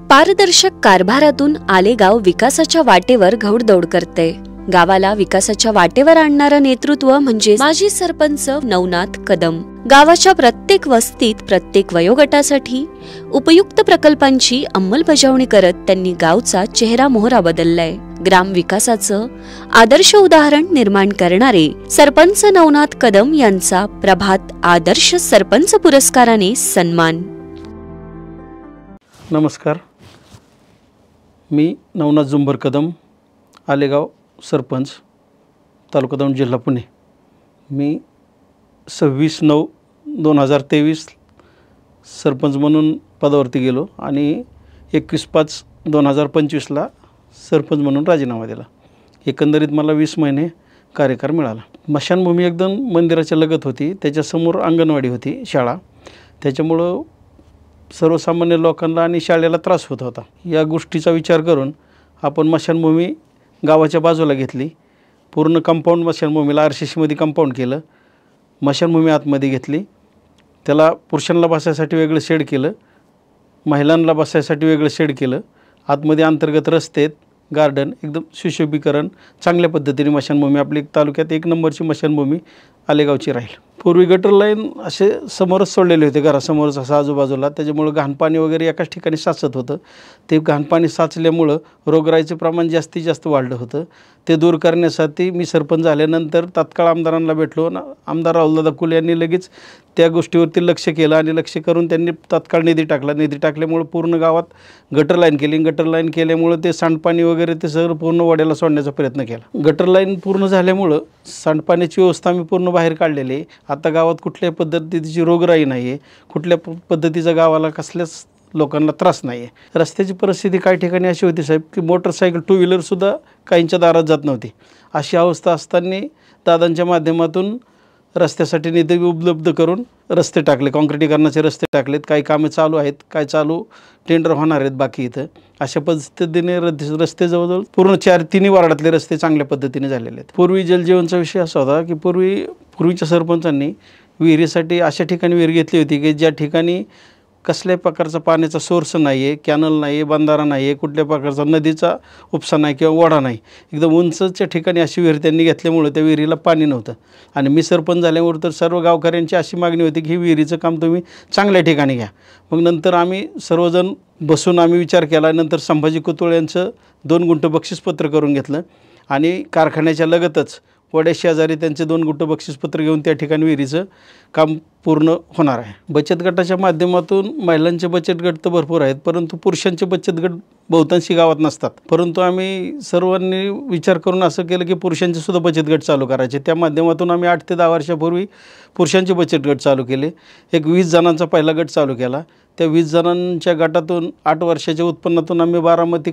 पारदर्शक कारभारातून आलेगाव विकासाच्या वाटेवर घौडदौड करते। गावाला विकासाच्या वाटेवर आणणारं नेतृत्व म्हणजे माजी सरपंच नवनाथ कदम। गावाच्या प्रत्येक वस्तीत प्रत्येक वयोगटासाठी उपयुक्त प्रकल्पांची अंमलबजावणी करत त्यांनी गावचा चेहरा मोहरा बदललाय। ग्राम विकासाचं आदर्श उदाहरण निर्माण करणारे सरपंच नवनाथ कदम यांचा प्रभात आदर्श सरपंच पुरस्काराने सन्मान। नमस्कार, मी नवनाथ जुंबर कदम, आलेगाव सरपंच, तालुका दौंड, जिल्हा पुणे। मी 26/9/2023 सरपंच म्हणून पदावरती गेलो आणि 21/5/2025 सरपंच म्हणून राजीनामा दिला। एकंदरीत मला 20 महिने कार्यकाळ मिळाला। स्मशानभूमी एकदम मंदिराच्या लगत होती, त्याच्यासमोर अंगणवाडी होती, शाळा, त्याच्यामुळं सर्वसामान्य लोकांना आणि शाळेला त्रास होत होता। या गोष्टीचा विचार करून आपण स्मशानभूमी गावाच्या बाजूला घेतली। पूर्ण कंपाऊंड स्मशानभूमीला RCCमध्ये कंपाऊंड केलं। स्मशानभूमी आतमध्ये घेतली, त्याला पुरुषांना बसायसाठी वेगळं शेड केलं, महिलांना बसायसाठी वेगळं शेड केलं। आतमध्ये अंतर्गत रस्ते आहेत, गार्डन, एकदम सुशोभीकरण चांगल्या पद्धतीने स्मशानभूमी आपली तालुक्यात 1 नंबरची स्मशानभूमी आलेगावची राहील। पूर्वी गटर लाईन असे समोरच सोडलेले होते, घरासमोरच असं आजूबाजूला, त्याच्यामुळं घाणपाणी वगैरे एकाच ठिकाणी साचत होतं। ते घाणपाणी साचल्यामुळं रोगराईचं प्रमाण जास्तीत जास्त वाढलं होतं। ते दूर करण्यासाठी मी सरपंच झाल्यानंतर तात्काळ आमदारांना भेटलो। आमदार राहुलदादा कुल यांनी लगेच त्या गोष्टीवरती लक्ष केलं आणि लक्ष करून त्यांनी तात्काळ निधी टाकला। निधी टाकल्यामुळं पूर्ण गावात गटर लाईन केली। गटर लाईन केल्यामुळं ते सांडपाणी वगैरे ते सगळं पूर्ण वड्याला सोडण्याचा प्रयत्न केला। गटर लाईन पूर्ण झाल्यामुळं सांडपाण्याची व्यवस्था आम्ही पूर्ण बाहेर काढलेली आहे। आता गावात कुठल्याही पद्धतीची रोगराई नाही आहे, कुठल्या पद्धतीचा गावाला कसल्याच लोकांना त्रास नाही आहे। रस्त्याची परिस्थिती काही ठिकाणी अशी होती साहेब की मोटरसायकल 2 व्हीलरसुद्धा काहींच्या दारात जात नव्हती। अशी अवस्था असताना दादांच्या माध्यमातून रस्त्यासाठी निधी उपलब्ध करून रस्ते टाकले, काँक्रिटीकरणाचे रस्ते टाकलेत। काही कामे चालू आहेत, काही चालू टेंडर होणार आहेत बाकी इथं। अशा पद्धतीने रस्ते जवळजवळ पूर्ण 4-3 वार्डातले रस्ते चांगल्या पद्धतीने झालेले आहेत। पूर्वी जलजीवनचा विषय असा होता की पूर्वीच्या सरपंचांनी विहिरीसाठी अशा ठिकाणी विहीर घेतली होती की ज्या ठिकाणी कसल्याही प्रकारचा पाण्याचा सोर्स नाही आहे, कॅनल नाही आहे, बंधारा नाही आहे, कुठल्या प्रकारचा नदीचा उपसा नाही किंवा ओढा नाही, एकदम उंचच्या ठिकाणी अशी विहीर त्यांनी घेतल्यामुळे त्या विहिरीला पाणी नव्हतं। आणि मी सरपंच झाल्यावर तर सर्व गावकऱ्यांची अशी मागणी होती की ही विहिरीचं काम तुम्ही चांगल्या ठिकाणी घ्या। मग नंतर आम्ही सर्वजण बसून आम्ही विचार केला। नंतर संभाजी कुतुळ यांचं 2 गुंठ बक्षीसपत्र करून घेतलं आणि कारखान्याच्या लगतच वड्याशेजारी त्यांचे 2 गुंठ बक्षीसपत्र घेऊन त्या ठिकाणी विहिरीचं काम पूर्ण होणार आहे। बचत गटाच्या माध्यमातून महिलांचे बचत गट तर भरपूर आहेत, परंतु पुरुषांचे बचत गट बहुतांशी गावात नसतात। परंतु आम्ही सर्वांनी विचार करून असं केलं की पुरुषांचे सुद्धा बचत गट चालू करायचे। त्या माध्यमातून आम्ही 8 ते 10 वर्षापूर्वी पुरुषांचे बचत गट चालू केले। एक 20 जणांचा पहिला गट चालू केला। त्या 20 जणांच्या गटातून 8 वर्षाच्या उत्पन्नातून आम्ही बारामती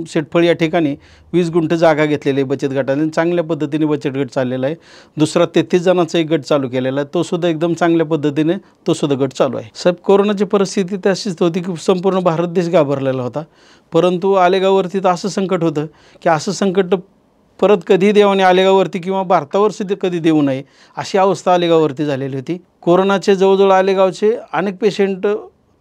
शेटफळ या ठिकाणी 20 गुंठ जागा घेतलेली आहे बचत गटाने। चांगल्या पद्धतीने बचत गट चाललेला आहे। दुसरा 33 जणांचा एक गट चालू केलेला आहे, तो सुद्धा एकदम चांगल्या पद्धतीने तो सुद्धा गट चालू आहे। साहेब, कोरोनाची परिस्थिती तशीच होती की संपूर्ण भारत देश घाबरलेला होता, परंतु आलेगाववरती तर असं संकट होतं की असं संकट परत कधी देवाने आलेगाववरती किंवा भारतावर सुद्धा कधी देऊ नये अशी अवस्था आलेगाववरती झालेली होती। कोरोनाचे जवळजवळ आलेगावचे अनेक पेशंट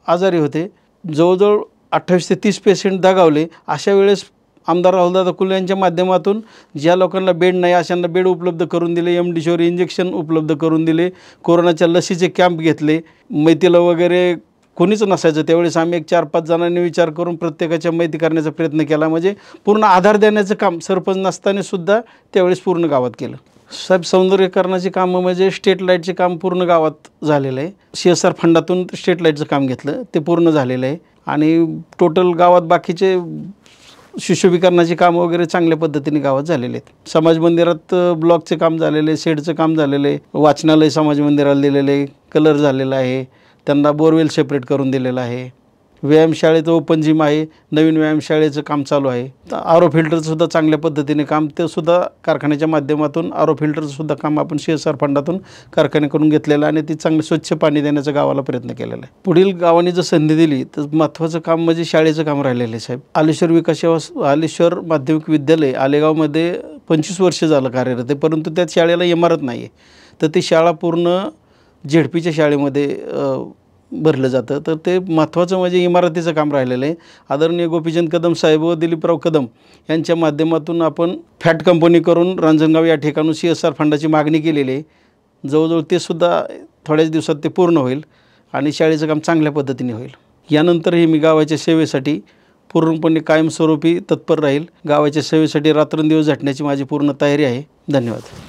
आजारी होते, जवळजवळ 28 ते 30 पेशंट दगावले। अशा वेळेस आमदार राहुलदादा कुल यांच्या माध्यमातून ज्या लोकांना बेड नाही अशांना बेड उपलब्ध करून दिले, MD इंजेक्शन उपलब्ध करून दिले, कोरोनाच्या लसीचे कॅम्प घेतले। मैतीला वगैरे कोणीच नसायचं त्यावेळेस आम्ही एक 4-5 जणांनी विचार करून प्रत्येकाच्या मैती करण्याचा प्रयत्न केला। म्हणजे पूर्ण आधार देण्याचं काम सरपंच नसताना सुद्धा त्यावेळेस पूर्ण गावात केलं। साहेब, सौंदर्यीकरणाची कामं म्हणजे स्ट्रीट लाईटचे काम पूर्ण गावात झालेलं आहे। CSR फंडातून स्ट्रीट लाईटचं काम घेतलं, ते पूर्ण झालेलं आहे। आणि टोटल गावात बाकीचे सुशोभीकरणाची कामं वगैरे चांगल्या पद्धतीने गावात झालेले आहेत। समाज मंदिरात ब्लॉकचे काम झालेले आहे, शेडचं काम झालेलं आहे, वाचनालय समाज मंदिराला दिलेलं आहे, कलर झालेला आहे, त्यांना बोरवेल सेपरेट करून दिलेलं आहे। व्यायामशाळेचं ओपन जिम आहे, नवीन व्यायामशाळेचं काम चालू आहे। RO फिल्टरचंसुद्धा चांगल्या पद्धतीने काम, ते सुद्धा कारखान्याच्या माध्यमातून RO फिल्टरचंसुद्धा काम आपण CSR फंडातून कारखान्याकडून घेतलेलं आणि ती चांगलं स्वच्छ पाणी देण्याचा गावाला प्रयत्न केलेला आहे। पुढील गावाने जर संधी दिली तर महत्त्वाचं काम म्हणजे शाळेचं काम राहिलेलं आहे साहेब। आलेश्वर माध्यमिक विद्यालय आलेगावमध्ये 25 वर्ष झालं कार्यरत आहे, परंतु त्यात शाळेला इमारत नाही आहे। तर ती शाळा पूर्ण झेडपीच्या शाळेमध्ये भरलं जातं. तर ते महत्त्वाचं म्हणजे इमारतीचं काम राहिलेलं आहे. आदरणीय गोपीचंद कदम साहेब व दिलीपराव कदम यांच्या माध्यमातून आपण फॅट कंपनी करून रांजणगाव या ठिकाणून CSR फंडाची मागणी केलेली आहे. जवळजवळ ते सुद्धा थोड्याच दिवसात ते पूर्ण होईल आणि शाळेचं काम चांगल्या पद्धतीने होईल. यानंतरही मी गावाच्या सेवेसाठी पूर्णपणे कायमस्वरूपी तत्पर राहील. गावाच्या सेवेसाठी रात्रंदिवस झटण्याची माझी पूर्ण तयारी आहे. धन्यवाद.